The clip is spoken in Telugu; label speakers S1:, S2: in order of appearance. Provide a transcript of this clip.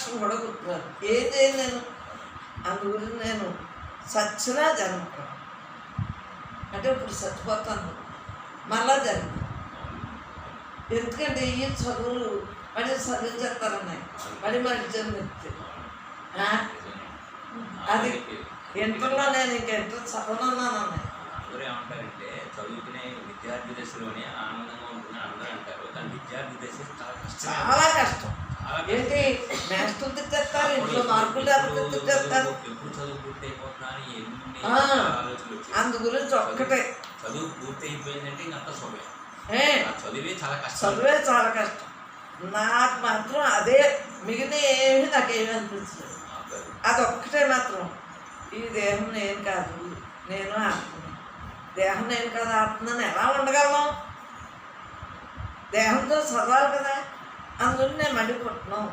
S1: అక్షరం కూడా గుర్తురాదు. ఏం చేయను నేను. అందుగురించి నేను సచ్చినా జన్మకు అంటే ఇప్పుడు చచ్చిపోతాను, మళ్ళా జన్మ. ఎందుకంటే ఈ చదువులు మళ్ళీ చదివించేస్తారన్నాయి, మళ్ళీ జన్మెత్తే. అది ఇంటర్లో నేను ఇంకా ఇంటర్ చదవనన్నాను అన్నాయి.
S2: అందరూ ఏమంటారంటే చదువుకునే విద్యార్థి దశలోనే ఆనందంగా ఉంటుందని అందరూ అంటారు, కానీ విద్యార్థి దశ
S1: చాలా కష్టం. ఏంటి మాస్టర్లు తిట్టేస్తారు, ఇంట్లో మార్కులు తిట్టేస్తారు.
S2: ఎప్పుడు చదువు పూర్తి అయిపోతున్నా అని ఎన్ని ఆలోచనలు వచ్చాయి.
S1: అందు గురించి ఒక్కటే,
S2: చదువు పూర్తి అయిపోయిందంటే ఇంకంత చదువే
S1: చదివే చాలా కష్టం. నాకు మాత్రం అదే, మిగిలిన ఏమి నాకేమి అనిపించలేదు. అదొక్కటే మాత్రం, ఈ దేహం నేను కాదు, నేను ఆత్మని. దేహం నేను కాదు, ఆత్మని ఎలా ఉండగలను? దేహంతో చదవాలి కదా. అందుకని నేను మళ్ళీ పుట్టినాను.